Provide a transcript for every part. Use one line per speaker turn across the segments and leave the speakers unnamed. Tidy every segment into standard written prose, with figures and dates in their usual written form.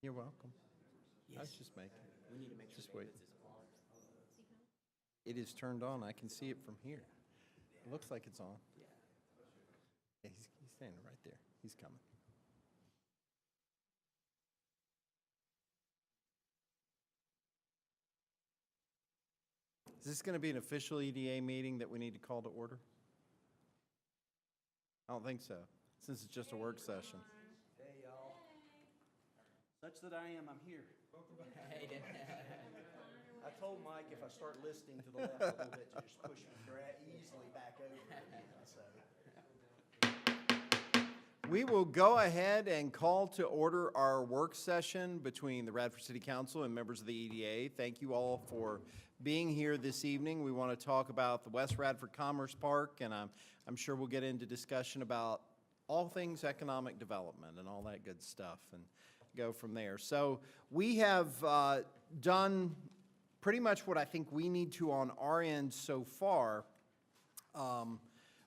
You're welcome. I was
Yes.
just making.
We need to make sure
Just wait.
David's is on.
It is turned on. I can see it from here. It looks like it's on.
Yeah.
Yeah, he's standing right there. He's coming. Is this going to be an official EDA meeting that we need to call to order? I don't think so, since it's just a work session.
Hey, y'all. Such that I am, I'm here. Hey, Dan. I told Mike if I start listening to the left a little bit to just push me easily back over again, so.
We will go ahead and call to order our work session between the Radford City Council and members of the EDA. Thank you all for being here this evening. We want to talk about the West Radford Commerce Park, and I'm sure we'll get into discussion about all things economic development and all that good stuff and go from there. So we have done pretty much what I think we need to on our end so far.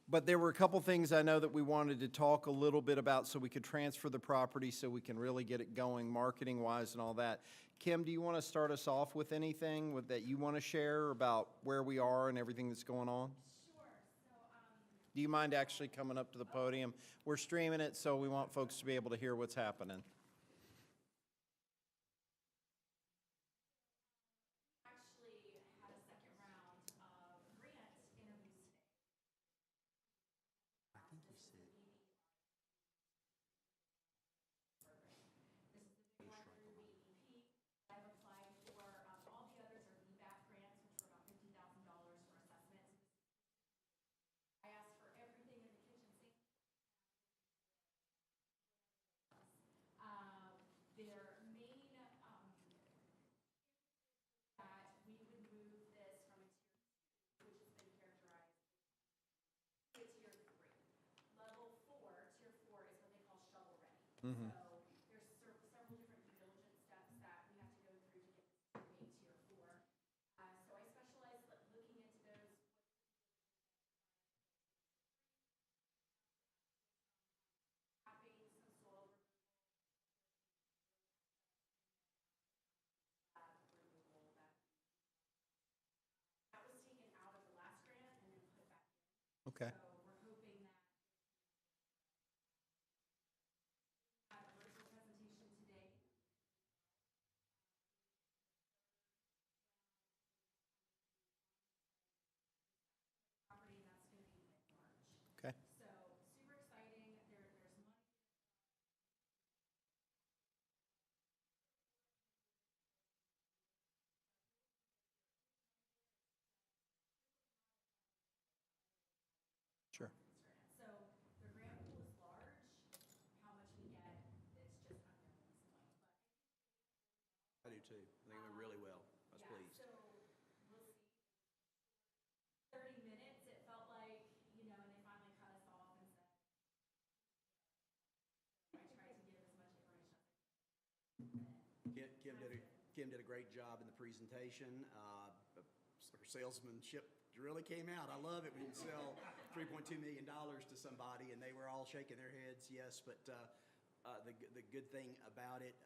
But there were a couple things I know that we wanted to talk a little bit about so we could transfer the property so we can really get it going marketing-wise and all that. Kim, do you want to start us off with anything that you want to share about where we are and everything that's going on?
Sure.
Do you mind actually coming up to the podium? We're streaming it, so we want folks to be able to hear what's happening.
Actually had a second round of grant interviews today.
I think you said.
This is the big one through BEP. I've applied for, all the others are VBAC grants, which were about $50,000 for assessment. I asked for everything in the kitchen sink. Their main, that we would move this from a tier 2, which has been characterized, to tier 3. Level 4, tier 4 is what they call shovel ready.
Mhm.
So there's several different due diligence steps that we have to go through to get this made tier 4. So I specialize looking into those. Tapping, some soil removal that was taken out of the last grant and then put back in.
Okay.
So we're hoping that have a virtual presentation today. Property, and that's going to be mid-March.
Okay.
So super exciting. There's money.
Sure.
So the grant pool is large. How much we get, it's just unknown at this point. But
I do too. I think it went really well. I was
yeah,
pleased.
so we'll see. 30 minutes, it felt like, and they finally cut us off and said, I tried to give as much information as I could.
Kim did a great job in the presentation. Her salesmanship really came out. I love it when you sell $3.2 million to somebody and they were all shaking their heads, yes. But the good thing about it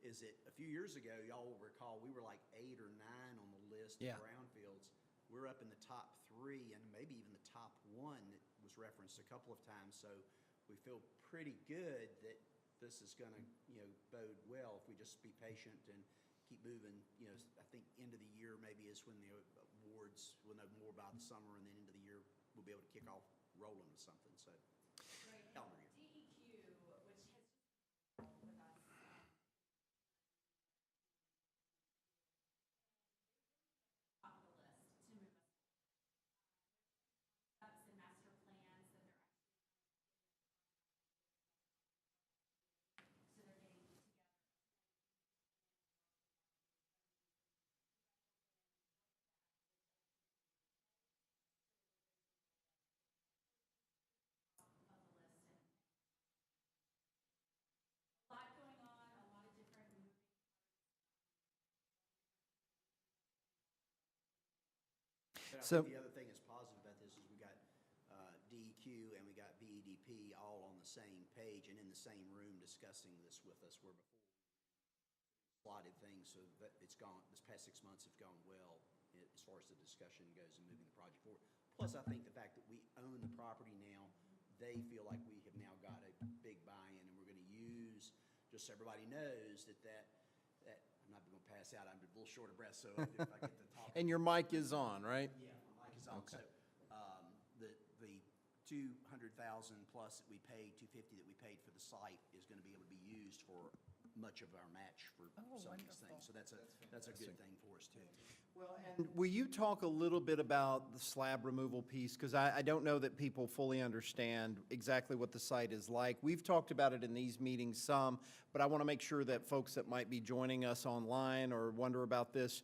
is that a few years ago, y'all will recall, we were like 8 or 9 on the list
Yeah.
of brownfields. We're up in the top 3 and maybe even the top 1 that was referenced a couple of times. So we feel pretty good that this is going to, bode well if we just be patient and keep moving. I think end of the year maybe is when the awards, we'll know more about the summer, and then end of the year we'll be able to kick off rolling with something. So
Right.
calendar year.
DEQ, which has just been with us. Top of the list to move us. Steps and master plans that they're actually so they're getting together. Of the list and a lot going on, a lot of different moving.
But I
So-
think the other thing that's positive about this is we got DEQ and we got BEDP all on the same page and in the same room discussing this with us, where before slotted things, so that it's gone, this past 6 months have gone well as far as the discussion goes and moving the project forward. Plus, I think the fact that we own the property now, they feel like we have now got a big buy-in, and we're gonna use, just so everybody knows that I'm not gonna pass out, I'm a little short of breath, so if I get the top.
And your mic is on, right?
Yeah, my mic is on.
Okay.
So, the 200,000 plus that we paid, 250 that we paid for the site is gonna be able to be used for much of our match for some of these things. So that's a good thing for us too.
Well, and will you talk a little bit about the slab removal piece? Because I don't know that people fully understand exactly what the site is like. We've talked about it in these meetings some, but I want to make sure that folks that might be joining us online or wonder about this,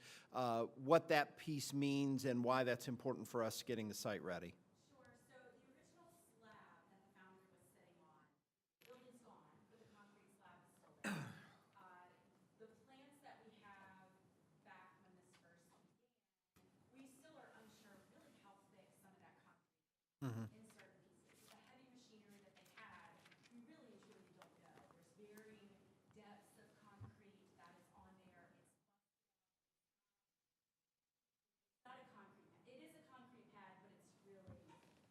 what that piece means and why that's important for us getting the site ready.
Sure, so the original slab that the foundry was sitting on, the building's gone, but the concrete slab is still there. The plans that we have back when this first began, we still are unsure really how thick some of that concrete is in certain pieces. The heavy machinery that they had, we really and truly don't know. There's varying depths of concrete that is on there. It's not a concrete pad. It is a concrete pad, but it's really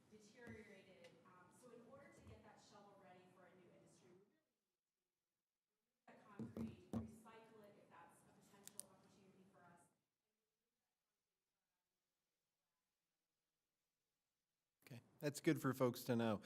deteriorated. So in order to get that shovel ready for a new industry, we really that concrete, recycle it if that's a potential opportunity for us.
Okay, that's good for folks to know.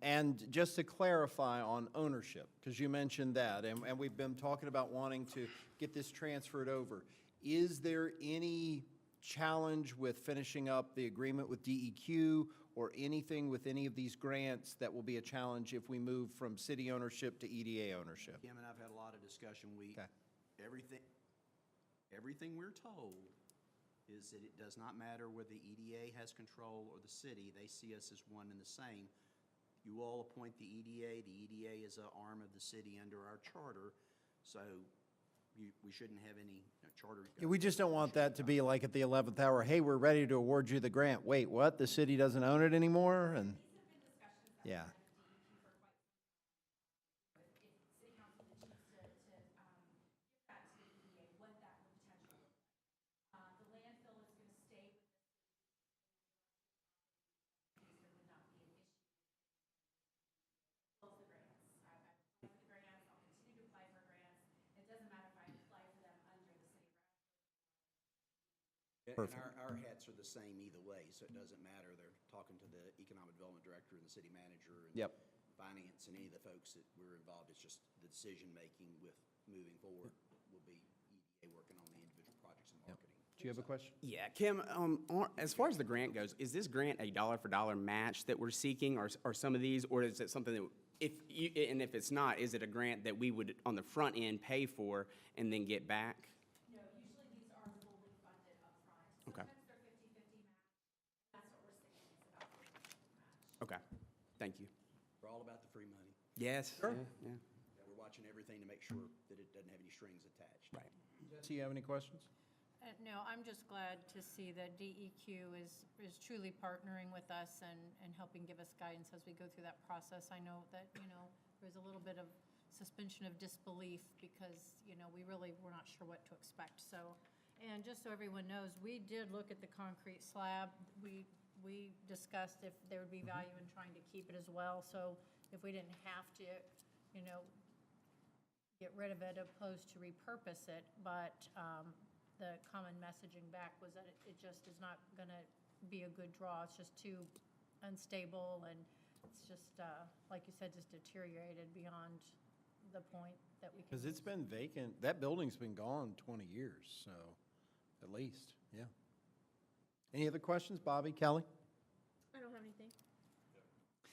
And just to clarify on ownership, because you mentioned that, and we've been talking about wanting to get this transferred over. Is there any challenge with finishing up the agreement with DEQ or anything with any of these grants that will be a challenge if we move from city ownership to EDA ownership?
Kim and I've had a lot of discussion.
Okay.
Everything we're told is that it does not matter whether the EDA has control or the city. They see us as one and the same. You all appoint the EDA. The EDA is an arm of the city under our charter, so we shouldn't have any charter.
Yeah, we just don't want that to be like at the 11th hour, hey, we're ready to award you the grant. Wait, what? The city doesn't own it anymore? And,
These have been discussions that
yeah.
we've had with DEQ for quite some time. If city council did choose to give that to the EDA, what that would potentially look like. The landfill is going to stay with the city. There would not be an issue. Both the grants. I've applied for the grants. I'll continue to apply for grants. It doesn't matter if I apply for them under the city of Radford.
And our hats are the same either way, so it doesn't matter. They're talking to the economic development director and the city manager and
Yep.
finance and any of the folks that we're involved. It's just the decision-making with moving forward will be EDA working on the individual projects and marketing.
Do you have a question?
Yeah, Kim, as far as the grant goes, is this grant a dollar-for-dollar match that we're seeking, or some of these, or is it something that, if it's not, is it a grant that we would, on the front end, pay for and then get back?
No, usually these are fully funded upfront.
Okay.
Sometimes they're 50-50 match. That's what we're seeing, is about 50-50 match.
Okay, thank you.
We're all about the free money.
Yes.
Sure.
Yeah,
Yeah, we're watching everything to make sure that it doesn't have any strings attached.
right.
Jesse, you have any questions?
No, I'm just glad to see that DEQ is truly partnering with us and helping give us guidance as we go through that process. I know that, there's a little bit of suspension of disbelief because, we really were not sure what to expect. So, and just so everyone knows, we did look at the concrete slab. We discussed if there would be value in trying to keep it as well. So if we didn't have to, get rid of it opposed to repurpose it, but the common messaging back was that it just is not going to be a good draw. It's just too unstable, and it's just, like you said, just deteriorated beyond the point that we can.
Because it's been vacant, that building's been gone 20 years, so, at least, yeah. Any other questions, Bobby, Kelly?
I don't have anything.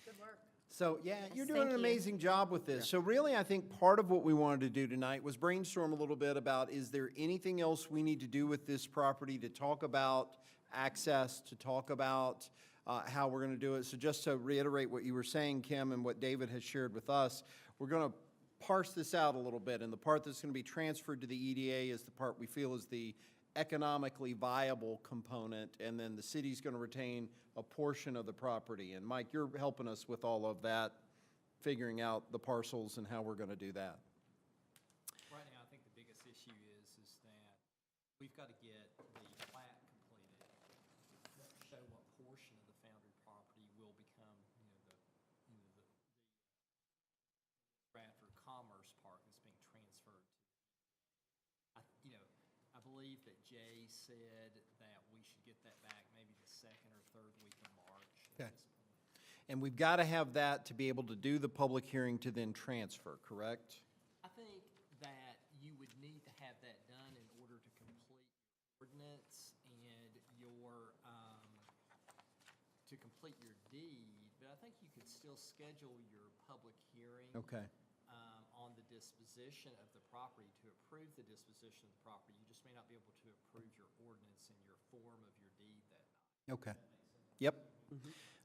Good work.
So, yeah, you're doing
thank
an
you.
amazing job with this. So really, I think part of what we wanted to do tonight was brainstorm a little bit about, is there anything else we need to do with this property to talk about access, to talk about how we're going to do it? So just to reiterate what you were saying, Kim, and what David has shared with us, we're going to parse this out a little bit, and the part that's going to be transferred to the EDA is the part we feel is the economically viable component, and then the city's going to retain a portion of the property. And Mike, you're helping us with all of that, figuring out the parcels and how we're going to do that.
Right now, I think the biggest issue we've got to get the plat completed, that show what portion of the Foundry property will become, the Bradford Commerce Park that's being transferred to. I believe that Jay said that we should get that back maybe the second or third week of March
Okay.
at this point.
And we've got to have that to be able to do the public hearing to then transfer, correct?
I think that you would need to have that done in order to complete your ordinance and to complete your deed, but I think you could still schedule your public hearing.
Okay.
On the disposition of the property, to approve the disposition of the property. You just may not be able to approve your ordinance in your form of your deed that night.
Okay. Yep.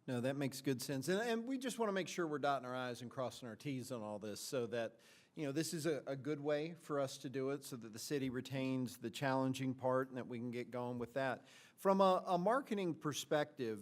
No, that makes good sense. And we just want to make sure we're dotting our i's and crossing our t's on all this so that, this is a good way for us to do it so that the city retains the challenging part and that we can get going with that. From a marketing perspective,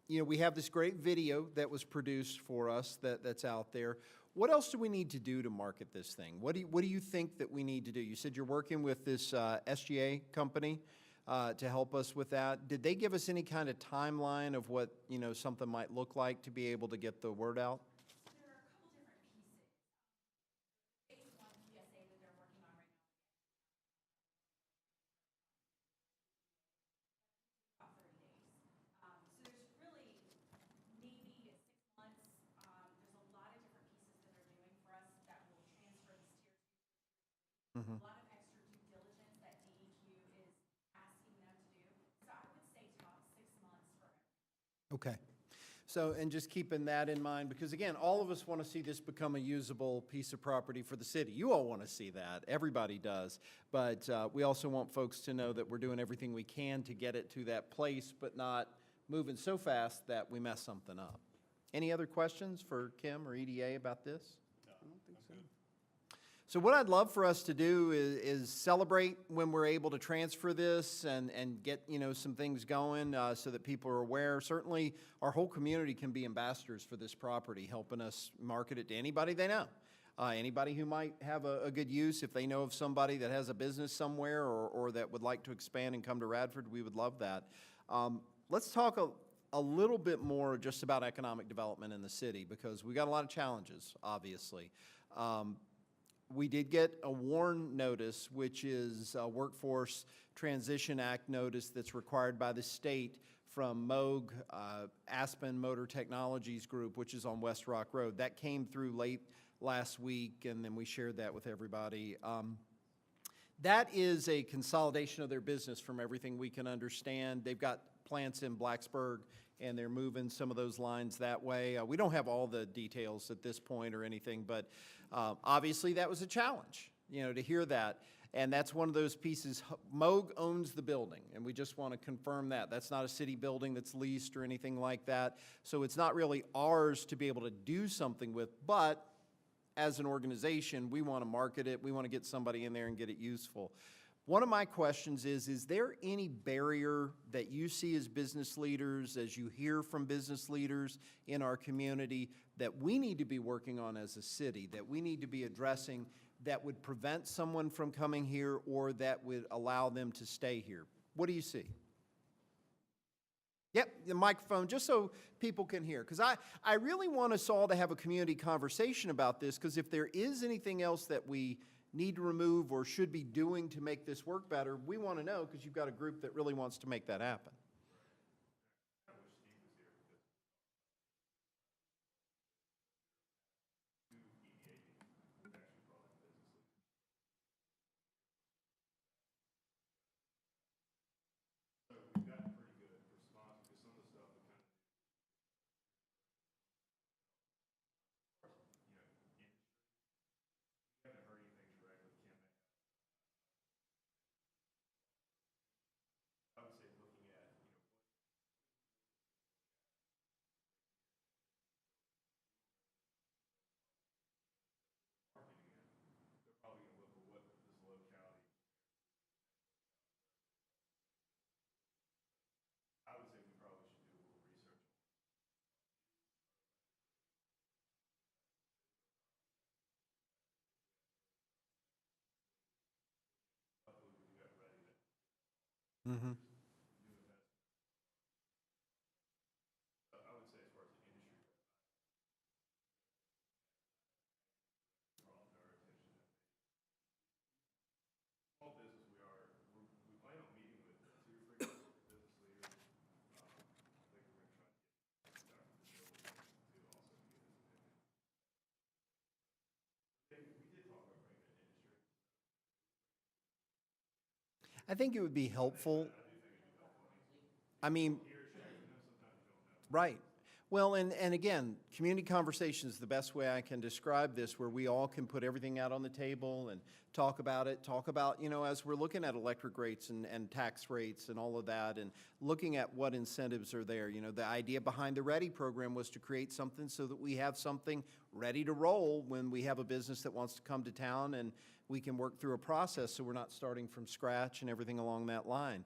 we have this great video that was produced for us that's out there. What else do we need to do to market this thing? What do you think that we need to do? You said you're working with this SGA company to help us with that. Did they give us any kind of timeline of what, something might look like to be able to get the word out?
There are a couple different pieces. Phase one PSA that they're working on right now. About 30 days. So there's really maybe 6 months. There's a lot of different pieces that they're doing for us that will transfer this tier 2. A lot of extra due diligence that DEQ is asking them to do. So I would say top 6 months for everything.
Okay. So, and just keeping that in mind, because again, all of us want to see this become a usable piece of property for the city. You all want to see that. Everybody does. But we also want folks to know that we're doing everything we can to get it to that place, but not moving so fast that we mess something up. Any other questions for Kim or EDA about this?
I don't think so.
So what I'd love for us to do is celebrate when we're able to transfer this and get, some things going so that people are aware. Certainly, our whole community can be ambassadors for this property, helping us market it to anybody they know. Anybody who might have a good use, if they know of somebody that has a business somewhere or that would like to expand and come to Radford, we would love that. Let's talk a little bit more just about economic development in the city, because we got a lot of challenges, obviously. We did get a WARN notice, which is a Workforce Transition Act notice that's required by the state from Moog, Aspen Motor Technologies Group, which is on West Rock Road. That came through late last week, and then we shared that with everybody. That is a consolidation of their business from everything we can understand. They've got plants in Blacksburg, and they're moving some of those lines that way. We don't have all the details at this point or anything, but obviously that was a challenge, to hear that. And that's one of those pieces. Moog owns the building, and we just want to confirm that. That's not a city building that's leased or anything like that. So it's not really ours to be able to do something with, but as an organization, we want to market it. We want to get somebody in there and get it useful. One of my questions is there any barrier that you see as business leaders, as you hear from business leaders in our community, that we need to be working on as a city, that we need to be addressing, that would prevent someone from coming here or that would allow them to stay here? What do you see? Yep, the microphone, just so people can hear. Because I really want us all to have a community conversation about this, because if there is anything else that we need to remove or should be doing to make this work better, we want to know, because you've got a group that really wants to make that happen. I think it would be helpful. I mean, right. Well, and again, community conversation is the best way I can describe this, where we all can put everything out on the table and talk about it, as we're looking at electric rates and tax rates and all of that, and looking at what incentives are there. The idea behind the READY program was to create something so that we have something ready to roll when we have a business that wants to come to town, and we can work through a process so we're not starting from scratch and everything along that line.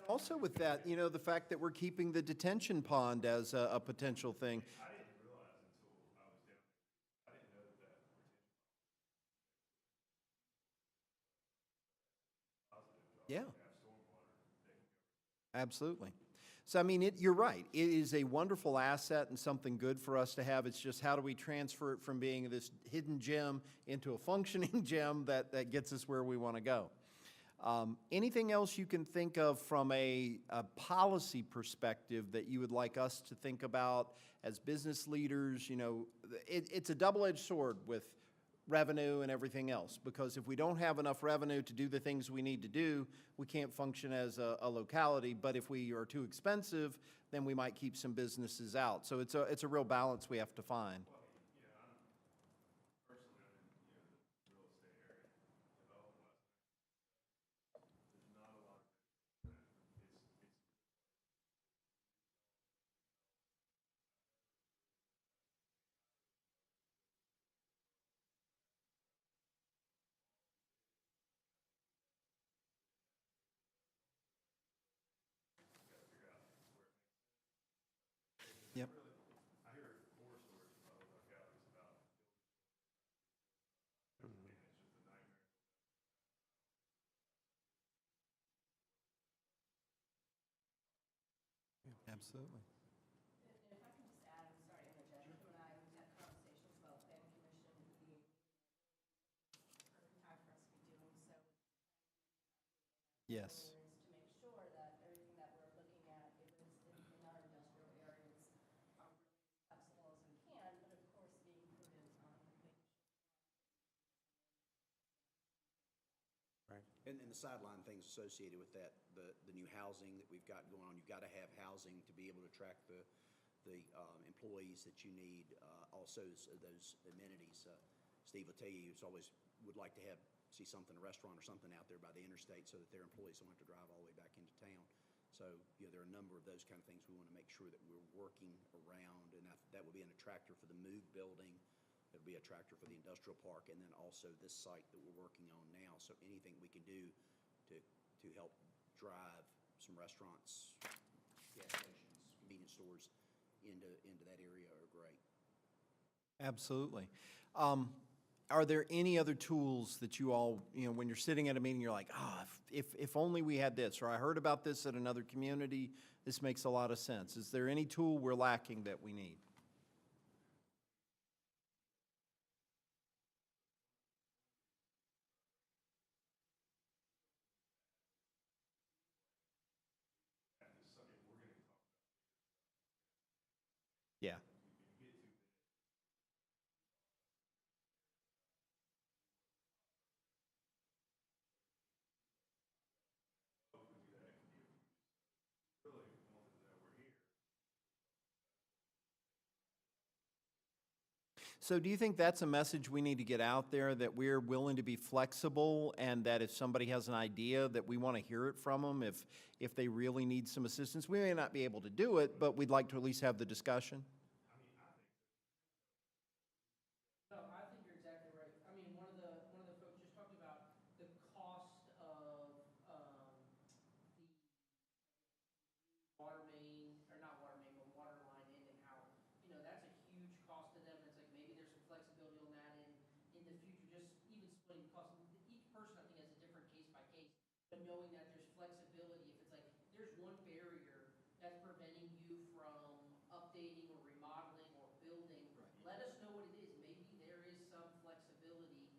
Also with that, the fact that we're keeping the detention pond as a potential thing. Yeah. Absolutely. So, I mean, you're right. It is a wonderful asset and something good for us to have. It's just how do we transfer it from being this hidden gem into a functioning gem that gets us where we want to go? Anything else you can think of from a policy perspective that you would like us to think about as business leaders? It's a double-edged sword with revenue and everything else, because if we don't have enough revenue to do the things we need to do, we can't function as a locality. But if we are too expensive, then we might keep some businesses out. So it's a real balance we have to find. Yep. Absolutely.
If I can just add, I'm sorry to interject, you and I, we've had conversations about planning commission, the perfect time for us to be doing so.
Yes.
To make sure that everything that we're looking at, if it's in our industrial areas, are really flexible as we can, but of course being prudent on making sure.
And the sideline things associated with that, the new housing that we've got going on, you've got to have housing to be able to attract the employees that you need, also those amenities. Steve will tell you, he's always would like to see something, a restaurant or something out there by the interstate so that their employees don't have to drive all the way back into town. So, there are a number of those kind of things we want to make sure that we're working around, and that would be an attractor for the Moog building. It'll be a attractor for the industrial park, and then also this site that we're working on now. So anything we can do to help drive some restaurants, gas stations, convenience stores into that area are great.
Absolutely. Are there any other tools that you all, when you're sitting at a meeting, you're like, if only we had this, or I heard about this at another community, this makes a lot of sense. Is there any tool we're lacking that we need? Yeah. So do you think that's a message we need to get out there, that we're willing to be flexible, and that if somebody has an idea, that we want to hear it from them if they really need some assistance? We may not be able to do it, but we'd like to at least have the discussion.
No, I think you're exactly right. I mean, one of the folks just talked about the cost of, the water main, or not water main, but water line in and out. You know, that's a huge cost to them, and it's like, maybe there's some flexibility on that in the future, just even splitting costs. Each person, I think, has a different case by case, but knowing that there's flexibility, if it's like, there's one barrier that's preventing you from updating or remodeling or building, let us know what it is. Maybe there is some flexibility,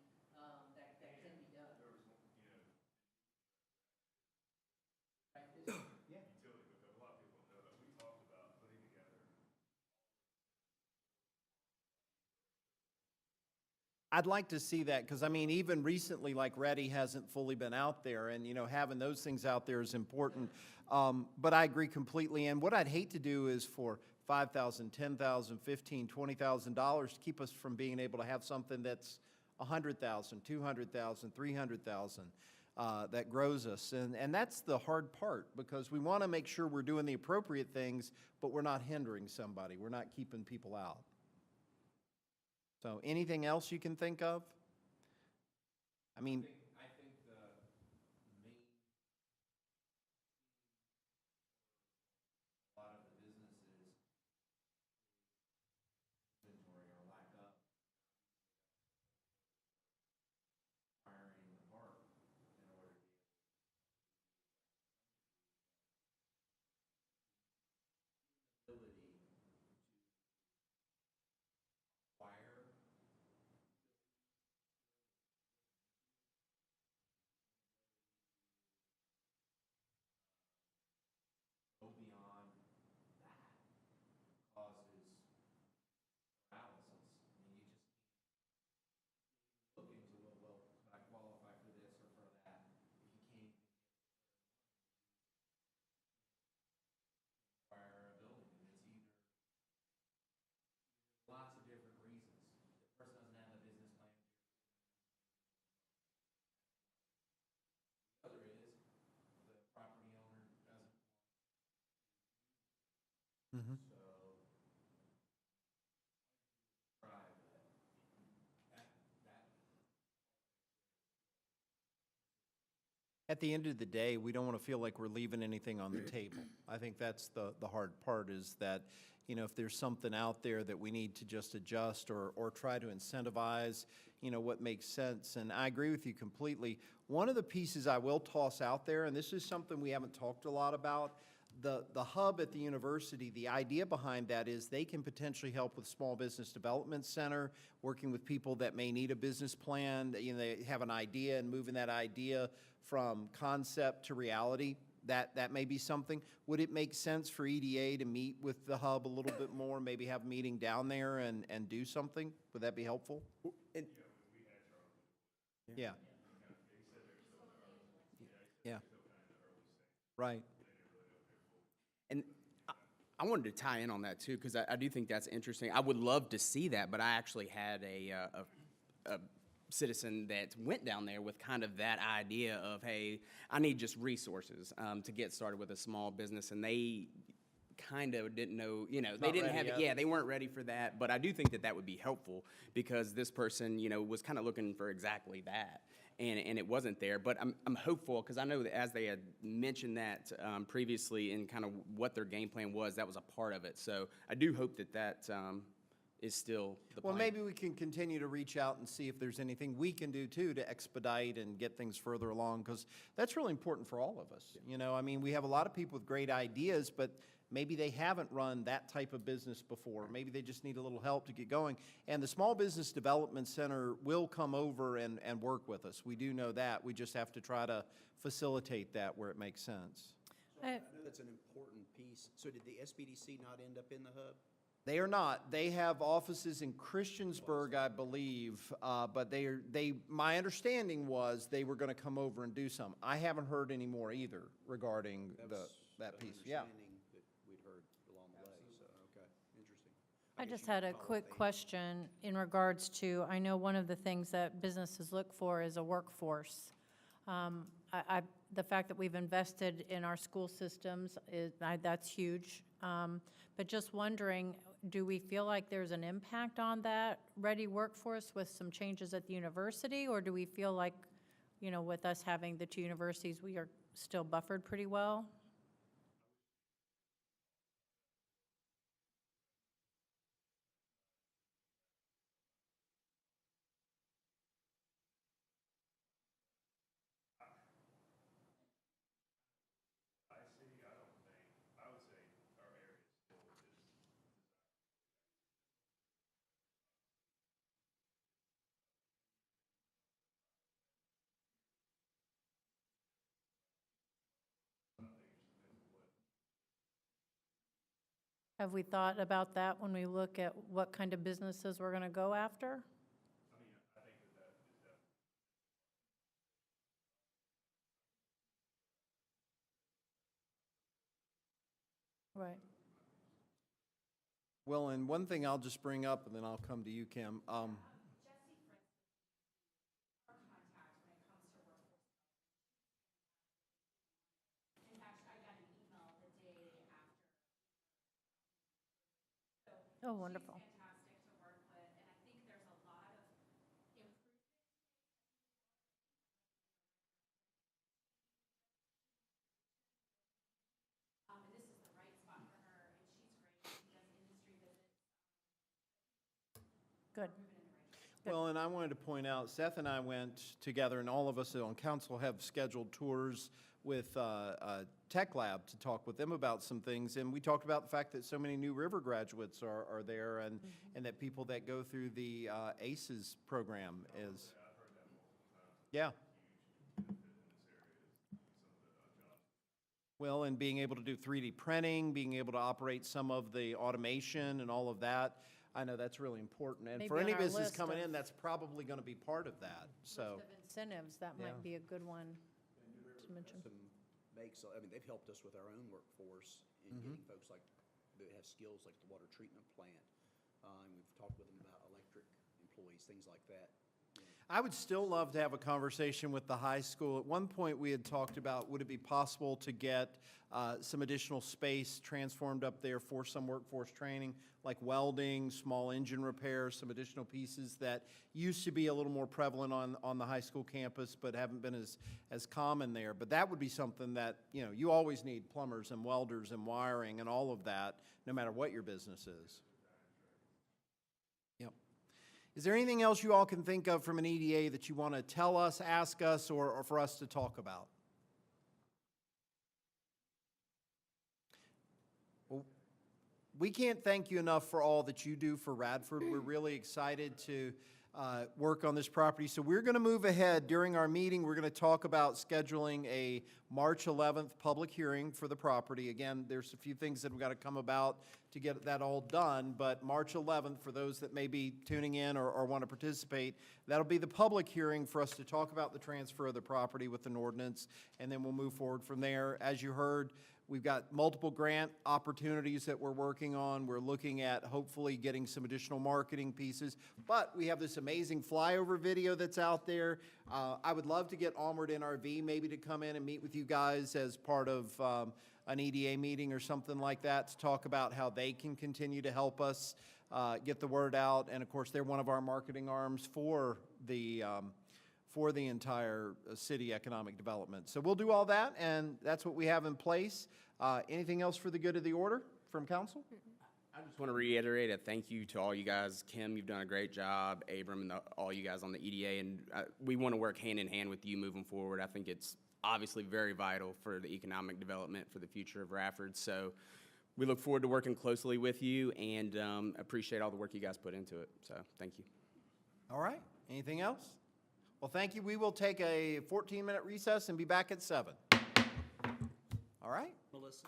that can be done. Right, is-
Utility, because a lot of people don't know that, we talked about putting together.
I'd like to see that, because I mean, even recently, like Ready hasn't fully been out there, and, you know, having those things out there is important. But I agree completely, and what I'd hate to do is for $5,000, $10,000, $15,000, $20,000 to keep us from being able to have something that's $100,000, $200,000, $300,000, that grows us. And that's the hard part, because we want to make sure we're doing the appropriate things, but we're not hindering somebody. We're not keeping people out. So anything else you can think of? I mean,
I think the main, a lot of the businesses, inventory or lack of, acquiring the park in order to be ability to acquire go beyond that causes paralysis. I mean, you just can't look into, well, could I qualify for this or for that, if you can't even acquire a building. And it's either lots of different reasons. The person doesn't have a business plan. The other is the property owner doesn't
mhm.
so try, but that
At the end of the day, we don't want to feel like we're leaving anything on the table. I think that's the hard part, is that, you know, if there's something out there that we need to just adjust or try to incentivize, you know, what makes sense. And I agree with you completely. One of the pieces I will toss out there, and this is something we haven't talked a lot about, the hub at the university, the idea behind that is they can potentially help with Small Business Development Center, working with people that may need a business plan, you know, they have an idea, and moving that idea from concept to reality. That may be something. Would it make sense for EDA to meet with the hub a little bit more, maybe have a meeting down there and do something? Would that be helpful?
And-
Yeah. Yeah. Right.
And I wanted to tie in on that too, because I do think that's interesting. I would love to see that, but I actually had a citizen that went down there with kind of that idea of, hey, I need just resources to get started with a small business, and they kind of didn't know, you know, they
Not
didn't
ready
have,
yet.
yeah, they weren't ready for that, but I do think that that would be helpful, because this person, you know, was kind of looking for exactly that, and it wasn't there, but I'm hopeful, because I know that as they had mentioned that previously in kind of what their game plan was, that was a part of it, so I do hope that that is still the plan.
Well, maybe we can continue to reach out and see if there's anything we can do too to expedite and get things further along, because that's really important for all of us. You know, I mean, we have a lot of people with great ideas, but maybe they haven't run that type of business before. Maybe they just need a little help to get going. And the Small Business Development Center will come over and work with us. We do know that. We just have to try to facilitate that where it makes sense.
So I know that's an important piece. So did the SBDC not end up in the hub?
They are not. They have offices in Christiansburg, I believe, but my understanding was they were going to come over and do some. I haven't heard any more either regarding that piece. Yeah.
Understanding that we'd heard along the way, so, okay, interesting.
I
guess
just
you could
had a
call it
quick
the-
question in regards to, I know one of the things that businesses look for is a workforce. The fact that we've invested in our school systems, that's huge. But just wondering, do we feel like there's an impact on that ready workforce with some changes at the university? Or do we feel like, with us having the two universities, we are still buffered pretty well?
I see, I don't think, I would say our area is still just.
Have we thought about that when we look at what kind of businesses we're going to go after? Right.
Well, and one thing I'll just bring up, and then I'll come to you, Kim.
Jesse, for instance, our contact when it comes to workforce development. In fact, I got an email the day after.
Oh, wonderful.
She's fantastic to work with, and I think there's a lot of improvement. And this is the right spot for her, and she's great. She does industry visits.
Good.
Well, and I wanted to point out, Seth and I went together, and all of us on council have scheduled tours with Tech Lab to talk with them about some things. And we talked about the fact that so many New River graduates are there, and that people that go through the ACES program is. Yeah. Well, and being able to do 3D printing, being able to operate some of the automation and all of that, I know that's really important. And
Maybe
for
on
any
our
business
list
coming
of-
in, that's probably going to be part of that, so.
List of incentives, that
Yeah.
might be a good one to mention.
They've helped us with our own workforce in getting folks like, that have skills like the water treatment plant. And we've talked with them about electric employees, things like that.
I would still love to have a conversation with the high school. At one point, we had talked about, would it be possible to get some additional space transformed up there for some workforce training, like welding, small engine repair, some additional pieces that used to be a little more prevalent on the high school campus, but haven't been as common there. But that would be something that, you always need plumbers and welders and wiring and all of that, no matter what your business is. Yep. Is there anything else you all can think of from an EDA that you want to tell us, ask us, or for us to talk about? Well, we can't thank you enough for all that you do for Radford. We're really excited to work on this property. So we're going to move ahead. During our meeting, we're going to talk about scheduling a March 11th public hearing for the property. Again, there's a few things that have got to come about to get that all done, but March 11th, for those that may be tuning in or want to participate, that'll be the public hearing for us to talk about the transfer of the property with an ordinance, and then we'll move forward from there. As you heard, we've got multiple grant opportunities that we're working on. We're looking at hopefully getting some additional marketing pieces, but we have this amazing flyover video that's out there. I would love to get Onward NRV maybe to come in and meet with you guys as part of an EDA meeting or something like that to talk about how they can continue to help us get the word out. And of course, they're one of our marketing arms for the entire city economic development. So we'll do all that, and that's what we have in place. Anything else for the good of the order from council?
I just want to reiterate a thank you to all you guys. Kim, you've done a great job. Abram and all you guys on the EDA, and we want to work hand in hand with you moving forward. I think it's obviously very vital for the economic development for the future of Radford. So we look forward to working closely with you and appreciate all the work you guys put into it. So thank you.
All right. Anything else? Well, thank you. We will take a 14-minute recess and be back at 7. All right.
Melissa?